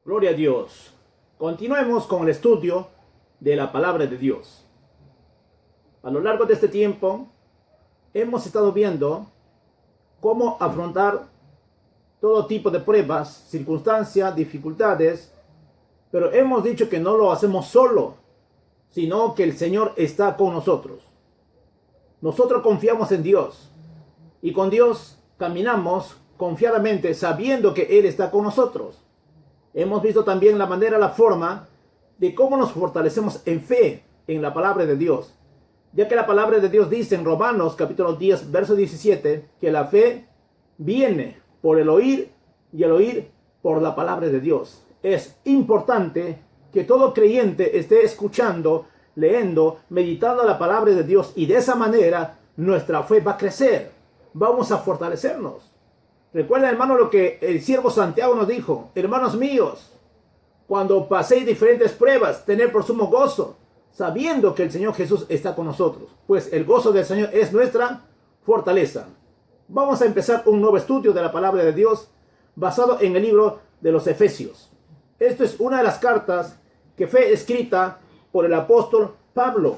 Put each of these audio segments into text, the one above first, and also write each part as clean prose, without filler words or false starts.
Gloria a Dios. Continuemos con el estudio de la palabra de Dios. A lo largo de este tiempo hemos estado viendo cómo afrontar todo tipo de pruebas, circunstancias, dificultades, pero hemos dicho que no lo hacemos solo, sino que el Señor está con nosotros. Nosotros confiamos en Dios y con Dios caminamos confiadamente sabiendo que Él está con nosotros. Hemos visto también la forma de cómo nos fortalecemos en fe en la palabra de Dios, ya que la palabra de Dios dice en Romanos capítulo 10 verso 17 que la fe viene por el oír y el oír por la palabra de Dios. Es importante que todo creyente esté escuchando, leyendo, meditando la palabra de Dios, y de esa manera nuestra fe va a crecer, vamos a fortalecernos. Recuerden, hermano, lo que el siervo Santiago nos dijo: hermanos míos, cuando paséis diferentes pruebas, tened por sumo gozo, sabiendo que el Señor Jesús está con nosotros, pues el gozo del Señor es nuestra fortaleza. Vamos a empezar un nuevo estudio de la palabra de Dios basado en el libro de los Efesios. Esto es una de las cartas que fue escrita por el apóstol Pablo.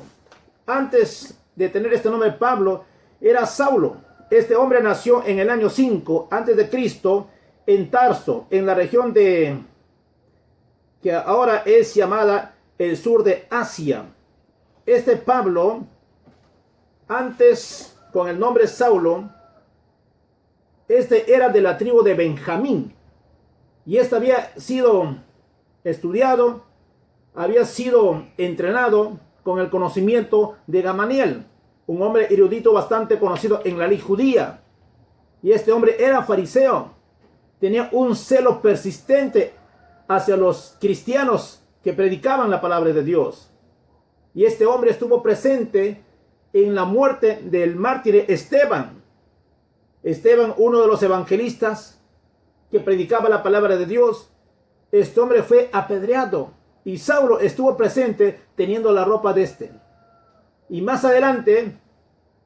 Antes de tener este nombre, Pablo era Saulo. Este hombre nació en el año 5 antes de Cristo en Tarso, en la región que ahora es llamada el sur de Asia. Este Pablo, antes con el nombre Saulo, este era de la tribu de Benjamín, y este había sido estudiado, había sido entrenado con el conocimiento de Gamaliel, un hombre erudito bastante conocido en la ley judía. Y este hombre era fariseo, tenía un celo persistente hacia los cristianos que predicaban la palabra de Dios. Y este hombre estuvo presente en la muerte del mártir Esteban. Esteban, uno de los evangelistas que predicaba la palabra de Dios, este hombre fue apedreado y Saulo estuvo presente teniendo la ropa de este. Y más adelante,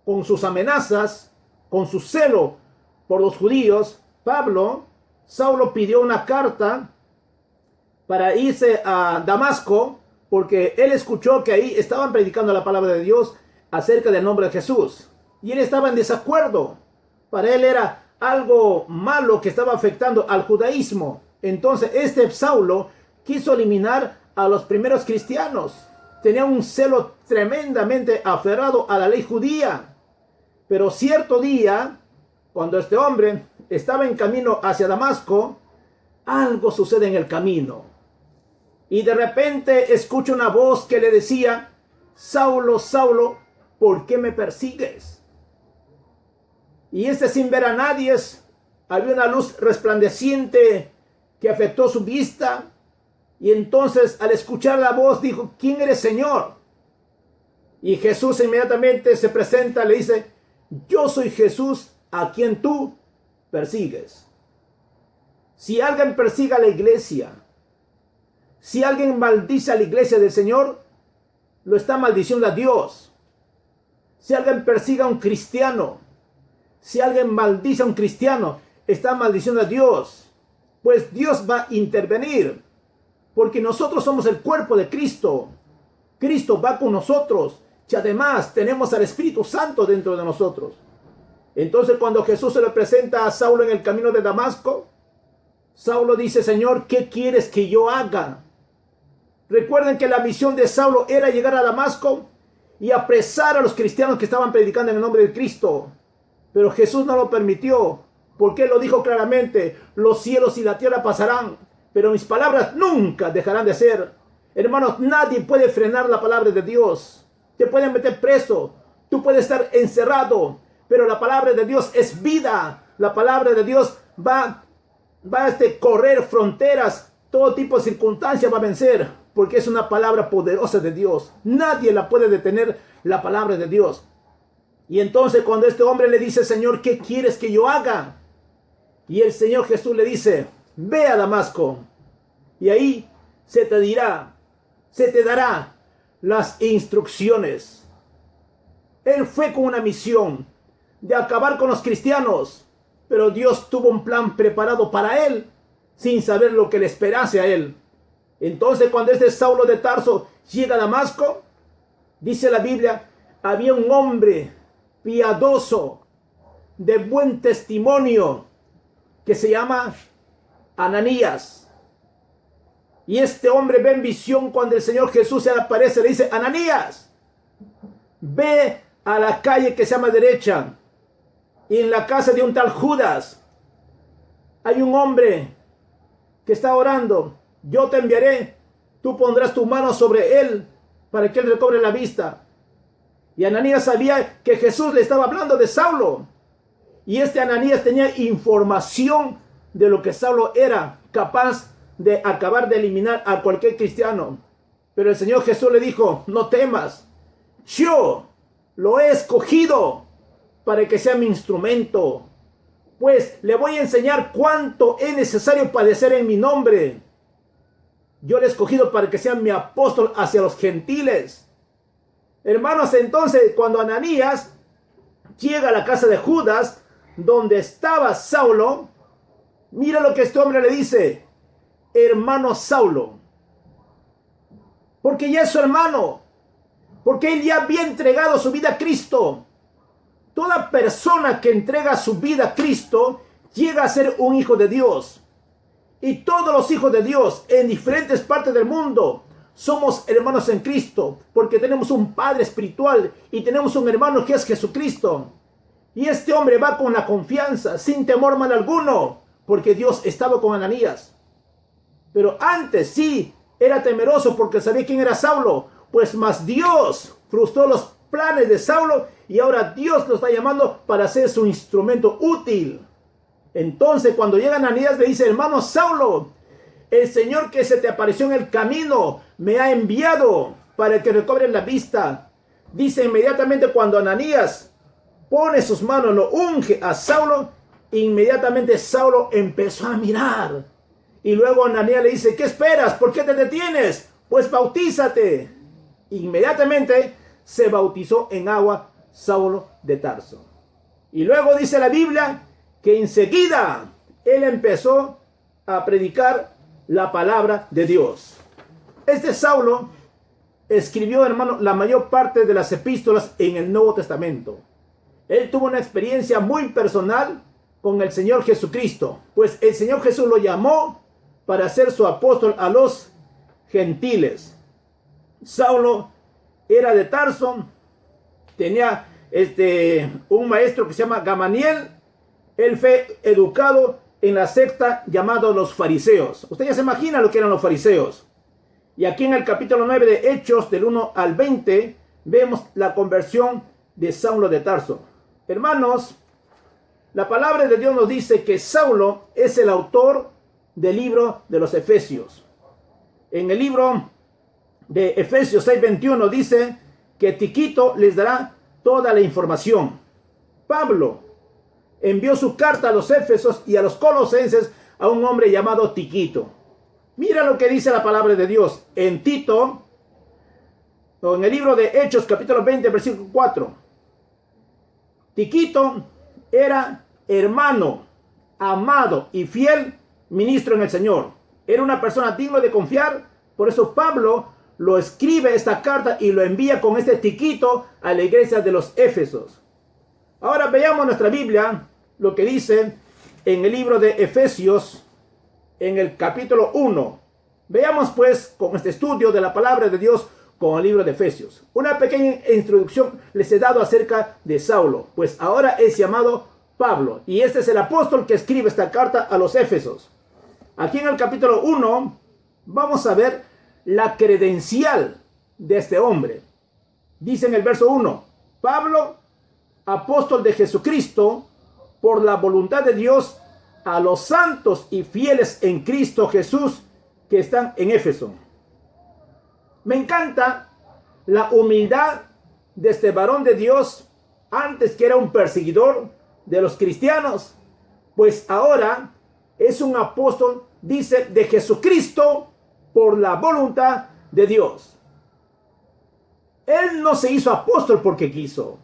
con sus amenazas, con su celo por los judíos, Saulo pidió una carta para irse a Damasco, porque él escuchó que ahí estaban predicando la palabra de Dios acerca del nombre de Jesús. Y él estaba en desacuerdo. Para él era algo malo que estaba afectando al judaísmo. Entonces este Saulo quiso eliminar a los primeros cristianos. Tenía un celo tremendamente aferrado a la ley judía. Pero cierto día, cuando este hombre estaba en camino hacia Damasco, algo sucede en el camino. Y de repente escucha una voz que le decía: Saulo, Saulo, ¿por qué me persigues? Y sin ver a nadie, había una luz resplandeciente que afectó su vista. Y entonces, al escuchar la voz, dijo: ¿quién eres, Señor? Y Jesús inmediatamente se presenta, le dice: yo soy Jesús a quien tú persigues. Si alguien persigue a la iglesia, si alguien maldice a la iglesia del Señor, lo está maldiciendo a Dios. Si alguien persigue a un cristiano, si alguien maldice a un cristiano, está maldiciendo a Dios. Pues Dios va a intervenir, porque nosotros somos el cuerpo de Cristo. Cristo va con nosotros, y además tenemos al Espíritu Santo dentro de nosotros. Entonces, cuando Jesús se le presenta a Saulo en el camino de Damasco, Saulo dice: Señor, ¿qué quieres que yo haga? Recuerden que la misión de Saulo era llegar a Damasco y apresar a los cristianos que estaban predicando en el nombre de Cristo. Pero Jesús no lo permitió, porque Él lo dijo claramente: los cielos y la tierra pasarán, pero mis palabras nunca dejarán de ser. Hermanos, nadie puede frenar la palabra de Dios. Te pueden meter preso, tú puedes estar encerrado, pero la palabra de Dios es vida. La palabra de Dios va a correr fronteras, todo tipo de circunstancias va a vencer, porque es una palabra poderosa de Dios. Nadie la puede detener, la palabra de Dios. Y entonces, cuando este hombre le dice: Señor, ¿qué quieres que yo haga? Y el Señor Jesús le dice: ve a Damasco, y ahí se te dará las instrucciones. Él fue con una misión de acabar con los cristianos, pero Dios tuvo un plan preparado para él sin saber lo que le esperase a él. Entonces, cuando este Saulo de Tarso llega a Damasco, dice la Biblia, había un hombre piadoso, de buen testimonio, que se llama Ananías. Y este hombre ve en visión cuando el Señor Jesús se le aparece, le dice: Ananías, ve a la calle que se llama derecha, y en la casa de un tal Judas hay un hombre que está orando. Yo te enviaré, tú pondrás tu mano sobre él para que él recobre la vista. Y Ananías sabía que Jesús le estaba hablando de Saulo. Y este Ananías tenía información de lo que Saulo era capaz de acabar de eliminar a cualquier cristiano. Pero el Señor Jesús le dijo: no temas, yo lo he escogido para que sea mi instrumento, pues le voy a enseñar cuánto es necesario padecer en mi nombre. Yo le he escogido para que sea mi apóstol hacia los gentiles. Hermanos, entonces cuando Ananías llega a la casa de Judas, donde estaba Saulo, mira lo que este hombre le dice: hermano Saulo, porque ya es su hermano, porque él ya había entregado su vida a Cristo. Toda persona que entrega su vida a Cristo llega a ser un hijo de Dios. Y todos los hijos de Dios en diferentes partes del mundo somos hermanos en Cristo, porque tenemos un Padre espiritual y tenemos un hermano que es Jesucristo. Y este hombre va con la confianza, sin temor mal alguno, porque Dios estaba con Ananías. Pero antes sí era temeroso porque sabía quién era Saulo, pues más Dios frustró los planes de Saulo y ahora Dios lo está llamando para ser su instrumento útil. Entonces cuando llega Ananías le dice: hermano Saulo, el Señor que se te apareció en el camino me ha enviado para que recobres la vista. Dice: inmediatamente cuando Ananías pone sus manos, lo unge a Saulo, inmediatamente Saulo empezó a mirar. Y luego Ananías le dice: ¿qué esperas? ¿Por qué te detienes? Pues bautízate. Inmediatamente se bautizó en agua Saulo de Tarso. Y luego dice la Biblia que enseguida él empezó a predicar la palabra de Dios. Este Saulo escribió, hermano, la mayor parte de las epístolas en el Nuevo Testamento. Él tuvo una experiencia muy personal con el Señor Jesucristo, pues el Señor Jesús lo llamó para ser su apóstol a los gentiles. Saulo era de Tarso, tenía un maestro que se llama Gamaliel. Él fue educado en la secta llamada los fariseos. Usted ya se imagina lo que eran los fariseos. Y aquí en el capítulo 9 de Hechos, del 1 al 20, vemos la conversión de Saulo de Tarso. Hermanos, la palabra de Dios nos dice que Saulo es el autor del libro de los Efesios. En el libro de Efesios 6:21 dice que Tiquito les dará toda la información. Pablo envió su carta a los Éfesos y a los Colosenses a un hombre llamado Tiquito. Mira lo que dice la palabra de Dios en Tito, o en el libro de Hechos, capítulo 20, versículo 4. Tiquito era hermano, amado y fiel ministro en el Señor. Era una persona digna de confiar. Por eso Pablo lo escribe esta carta y lo envía con este Tiquito a la iglesia de los Éfesos. Ahora veamos nuestra Biblia, lo que dice en el libro de Efesios, en el capítulo 1. Veamos pues con este estudio de la palabra de Dios con el libro de Efesios. Una pequeña introducción les he dado acerca de Saulo, pues ahora es llamado Pablo, y este es el apóstol que escribe esta carta a los Éfesos. Aquí en el capítulo 1 vamos a ver la credencial de este hombre. Dice en el verso 1: Pablo, apóstol de Jesucristo, por la voluntad de Dios, a los santos y fieles en Cristo Jesús que están en Éfeso. Me encanta la humildad de este varón de Dios, antes que era un perseguidor de los cristianos, pues ahora es un apóstol, dice, de Jesucristo por la voluntad de Dios. Él no se hizo apóstol porque quiso.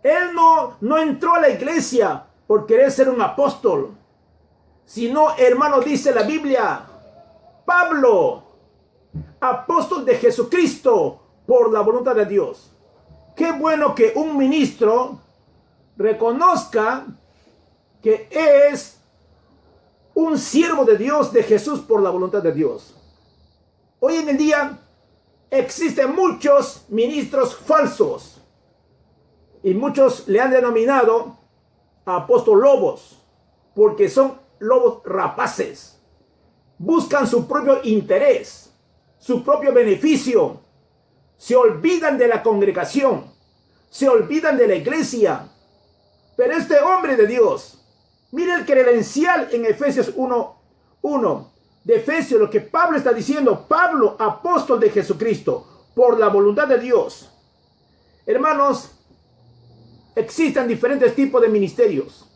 Él no entró a la iglesia por querer ser un apóstol. sino, hermano, dice la Biblia, Pablo, apóstol de Jesucristo por la voluntad de Dios. Qué bueno que un ministro reconozca que es un siervo de Dios, de Jesús, por la voluntad de Dios. Hoy en el día existen muchos ministros falsos y muchos le han denominado apóstol lobos, porque son lobos rapaces. Buscan su propio interés, su propio beneficio. Se olvidan de la congregación, se olvidan de la iglesia. Pero este hombre de Dios, mire el credencial en Efesios 1:1 de Efesios, lo que Pablo está diciendo. Pablo, apóstol de Jesucristo, por la voluntad de Dios. Hermanos, existen diferentes tipos de ministerios.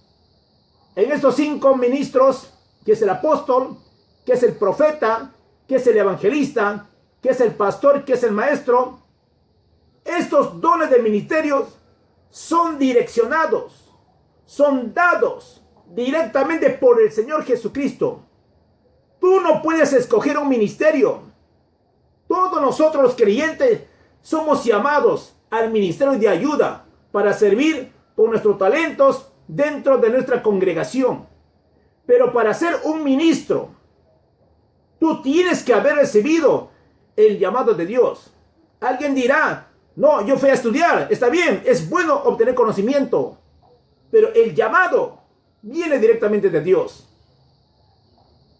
En estos 5 ministros, que es el apóstol, que es el profeta, que es el evangelista, que es el pastor, que es el maestro, estos dones de ministerios son direccionados, son dados directamente por el Señor Jesucristo. Tú no puedes escoger un ministerio. Todos nosotros los creyentes somos llamados al ministerio de ayuda para servir con nuestros talentos dentro de nuestra congregación. Pero para ser un ministro, tú tienes que haber recibido el llamado de Dios. Alguien dirá, no, yo fui a estudiar, está bien, es bueno obtener conocimiento, pero el llamado viene directamente de Dios.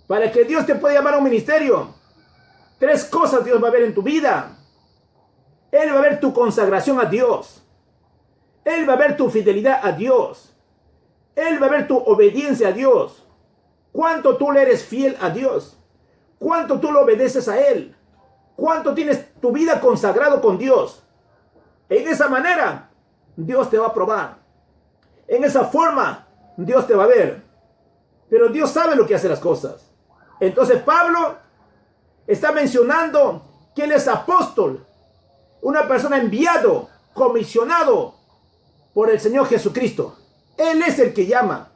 Para que Dios te pueda llamar a un ministerio, 3 cosas Dios va a ver en tu vida. Él va a ver tu consagración a Dios. Él va a ver tu fidelidad a Dios. Él va a ver tu obediencia a Dios. Cuánto tú le eres fiel a Dios. Cuánto tú le obedeces a Él. Cuánto tienes tu vida consagrado con Dios. En esa manera, Dios te va a probar. En esa forma, Dios te va a ver. Pero Dios sabe lo que hace las cosas. Entonces Pablo está mencionando que él es apóstol. Una persona enviado, comisionado por el Señor Jesucristo. Él es el que llama.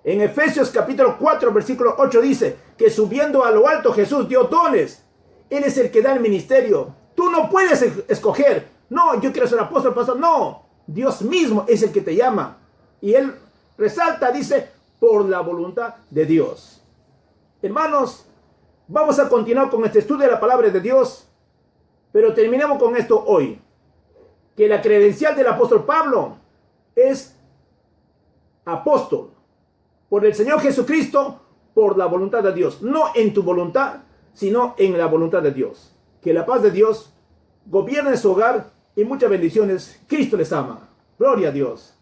En Efesios capítulo 4, versículo 8 dice que subiendo a lo alto Jesús dio dones. Él es el que da el ministerio. Tú no puedes escoger. No, yo quiero ser apóstol, pastor. No, Dios mismo es el que te llama. Y él resalta, dice, por la voluntad de Dios. Hermanos, vamos a continuar con este estudio de la palabra de Dios. Pero terminemos con esto hoy. Que la credencial del apóstol Pablo es apóstol por el Señor Jesucristo, por la voluntad de Dios. No en tu voluntad, sino en la voluntad de Dios. Que la paz de Dios gobierne su hogar y muchas bendiciones. Cristo les ama. Gloria a Dios.